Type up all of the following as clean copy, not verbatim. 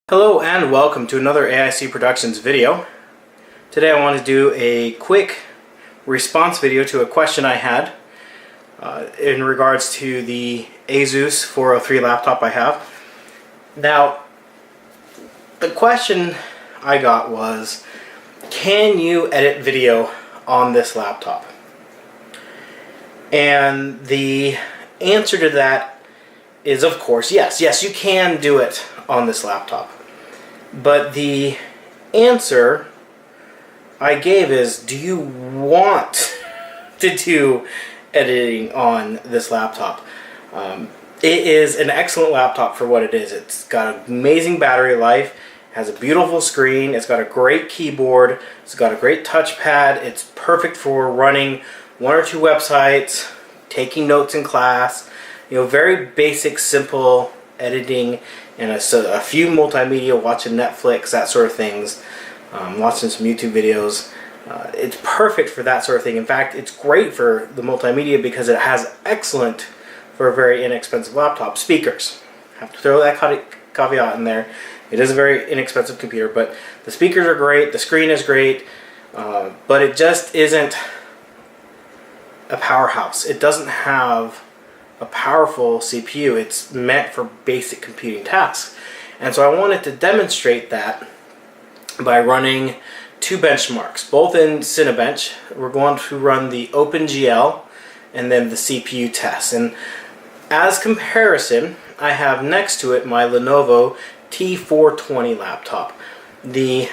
Hello and welcome to another AIC Productions video. Today I want to do a quick response video to a question I had in regards to the ASUS 403 laptop I have. Now, the question I got was, can you edit video on this laptop? And the answer to that is, of course, yes. Yes, you can do it on this laptop. But the answer I gave is, do you want to do editing on this laptop? It is an excellent laptop for what it is. It's got an amazing battery life, has a beautiful screen, it's got a great keyboard, it's got a great touchpad, it's perfect for running one or two websites, taking notes in class, very basic, simple editing, and a few multimedia, watching Netflix, that sort of things, watching some YouTube videos. It's perfect for that sort of thing. In fact, it's great for the multimedia because it has excellent, for a very inexpensive laptop, speakers. I have to throw that caveat in there. It is a very inexpensive computer, but the speakers are great, the screen is great, but it just isn't a powerhouse. It doesn't have a powerful CPU. It's meant for basic computing tasks. And so I wanted to demonstrate that by running two benchmarks, both in Cinebench. We're going to run the OpenGL and then the CPU test. And as comparison, I have next to it my Lenovo T420 laptop. The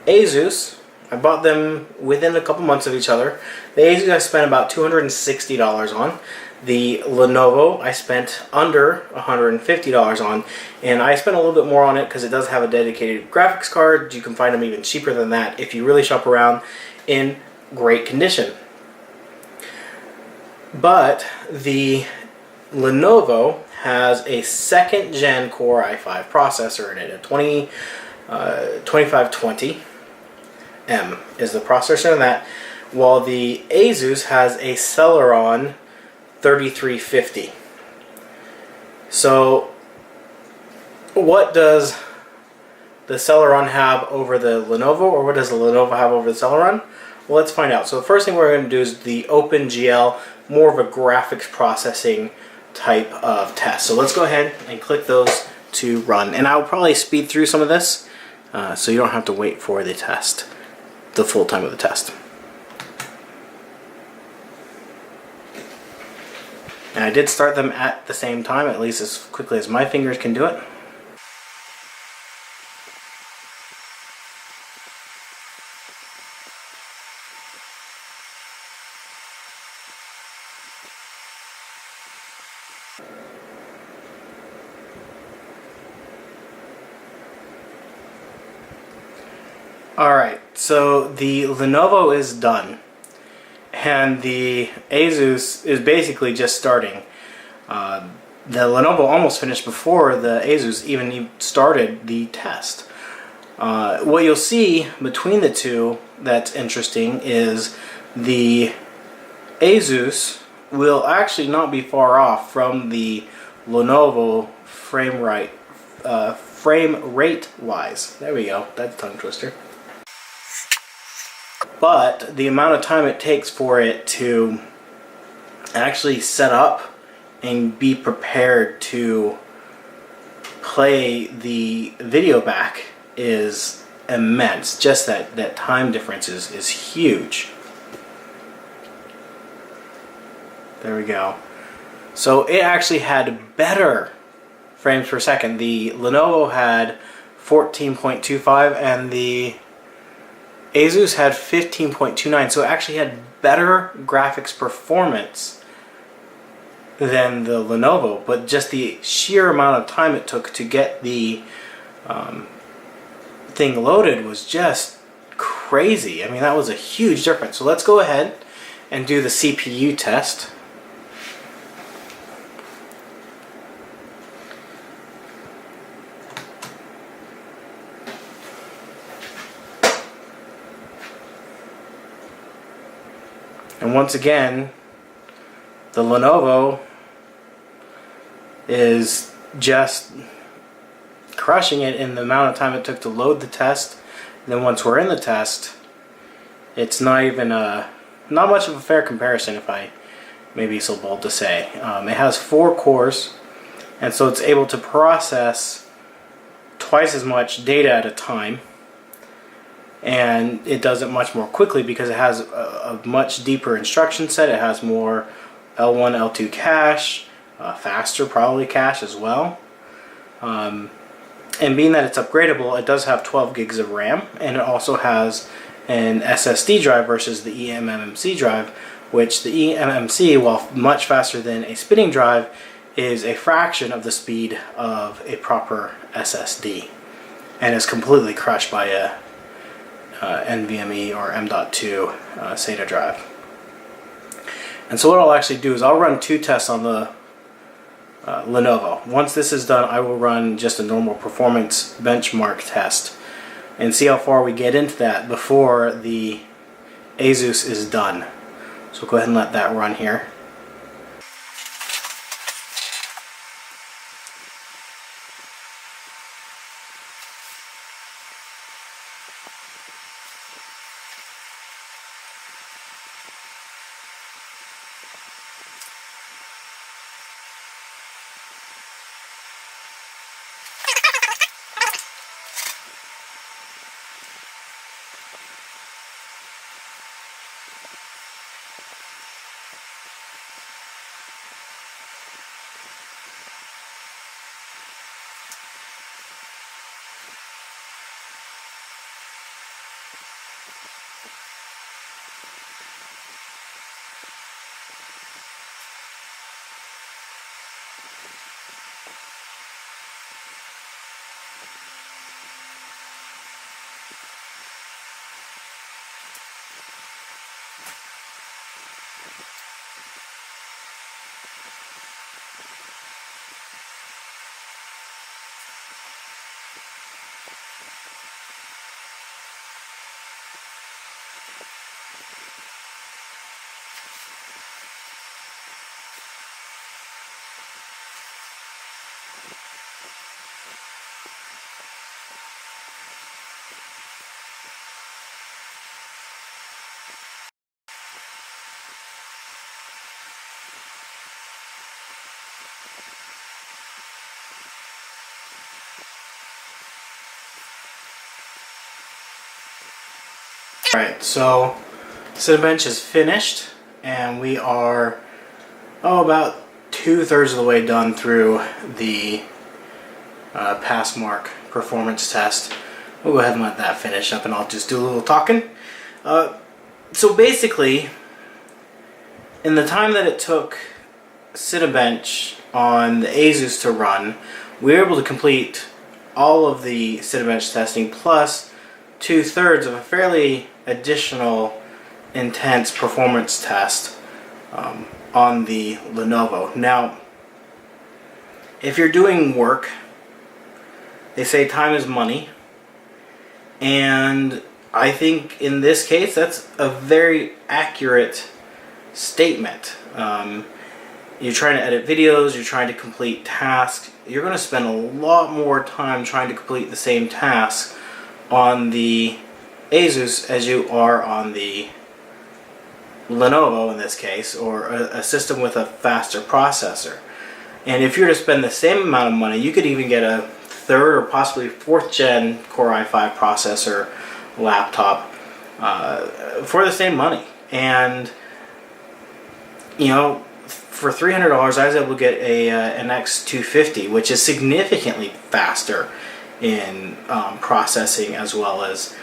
ASUS, I bought them within a couple months of each other. The ASUS I spent about $260 on. The Lenovo I spent under $150 on, and I spent a little bit more on it because it does have a dedicated graphics card. You can find them even cheaper than that if you really shop around, in great condition. But the Lenovo has a second gen Core i5 processor in it, a 2520M is the processor in that, while the ASUS has a Celeron N3350. So what does the Celeron have over the Lenovo, or what does the Lenovo have over the Celeron? Well, let's find out. So the first thing we're going to do is the OpenGL, more of a graphics processing type of test. So let's go ahead and click those to run. And I'll probably speed through some of this so you don't have to wait for the test, the full time of the test. And I did start them at the same time, at least as quickly as my fingers can do it. Alright, so the Lenovo is done. And the ASUS is basically just starting. The Lenovo almost finished before the ASUS even started the test. What you'll see between the two that's interesting is the ASUS will actually not be far off from the Lenovo frame rate wise. There we go, that's a tongue twister. But the amount of time it takes for it to actually set up and be prepared to play the video back is immense. Just that time difference is huge. There we go. So it actually had better frames per second. The Lenovo had 14.25 and the ASUS had 15.29, so it actually had better graphics performance than the Lenovo, but just the sheer amount of time it took to get the thing loaded was just crazy. I mean, that was a huge difference. So let's go ahead and do the CPU test. And once again, the Lenovo is just crushing it in the amount of time it took to load the test. And then once we're in the test, it's not even not much of a fair comparison, if I may be so bold to say. It has 4 cores, and so it's able to process twice as much data at a time, and it does it much more quickly because it has a much deeper instruction set. It has more L1, L2 cache, faster probably cache as well. And being that it's upgradable, it does have 12 gigs of RAM, and it also has an SSD drive versus the eMMC drive, which the eMMC, while much faster than a spinning drive, is a fraction of the speed of a proper SSD, and is completely crushed by a NVMe or M.2 SATA drive. And so what I'll actually do is I'll run 2 tests on the Lenovo. Once this is done, I will run just a normal performance benchmark test and see how far we get into that before the ASUS is done. So go ahead and let that run here. Alright, so Cinebench is finished, and we are about 2/3 of the way done through the pass mark performance test. We'll go ahead and let that finish up, and I'll just do a little talking. So basically, in the time that it took Cinebench on the ASUS to run, we were able to complete all of the Cinebench testing plus 2/3 of a fairly additional intense performance test on the Lenovo. Now, if you're doing work, they say time is money, and I think in this case that's a very accurate statement. You're trying to edit videos, you're trying to complete tasks, you're going to spend a lot more time trying to complete the same task on the ASUS as you are on the Lenovo in this case, or a system with a faster processor. And if you were to spend the same amount of money, you could even get a 3rd or possibly 4th gen Core i5 processor laptop for the same money. And you know, for $300 I was able to get an X250, which is significantly faster in processing as well as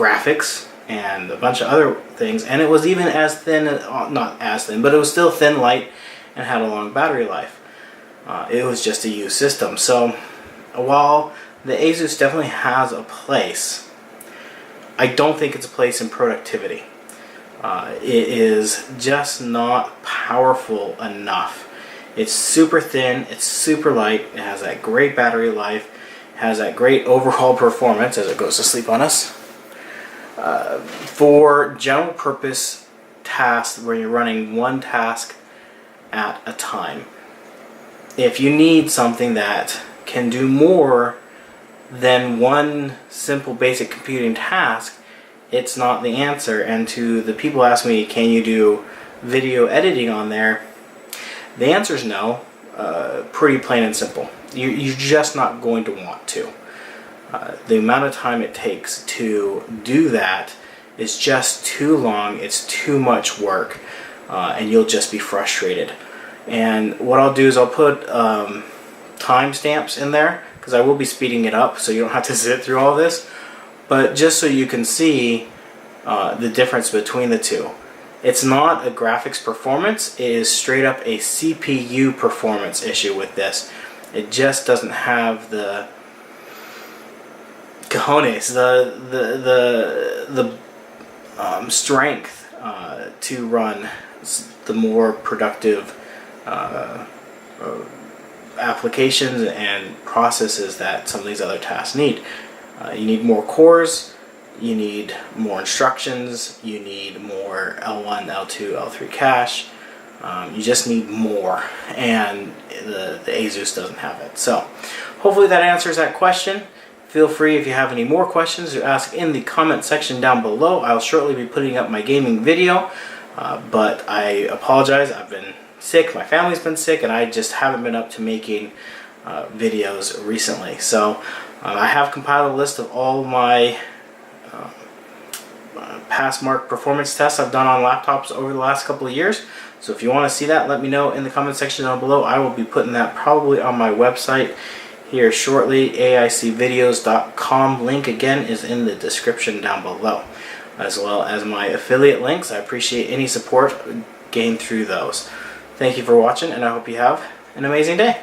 graphics and a bunch of other things, and it was even as thin, not as thin, but it was still thin, light, and had a long battery life. It was just a used system. So while the ASUS definitely has a place, I don't think it's a place in productivity. It is just not powerful enough. It's super thin, it's super light, it has that great battery life, it has that great overall performance as it goes to sleep on us. For general purpose tasks where you're running one task at a time. If you need something that can do more than one simple basic computing task, it's not the answer. And to the people who ask me, can you do video editing on there? The answer is no. Pretty plain and simple. You're just not going to want to. The amount of time it takes to do that is just too long. It's too much work, and you'll just be frustrated. And what I'll do is I'll put timestamps in there, because I will be speeding it up so you don't have to sit through all this, but just so you can see the difference between the two. It's not a graphics performance, it is straight up a CPU performance issue with this. It just doesn't have the cojones, the strength to run the more productive applications and processes that some of these other tasks need. You need more cores, you need more instructions, you need more L1, L2, L3 cache. You just need more, and the ASUS doesn't have it. So hopefully that answers that question. Feel free, if you have any more questions, to ask in the comment section down below. I'll shortly be putting up my gaming video, but I apologize. I've been sick, my family's been sick, and I just haven't been up to making videos recently. So I have compiled a list of all my pass mark performance tests I've done on laptops over the last couple of years. So if you want to see that, let me know in the comment section down below. I will be putting that probably on my website here shortly. AICvideos.com link again is in the description down below, as well as my affiliate links. I appreciate any support gained through those. Thank you for watching, and I hope you have an amazing day.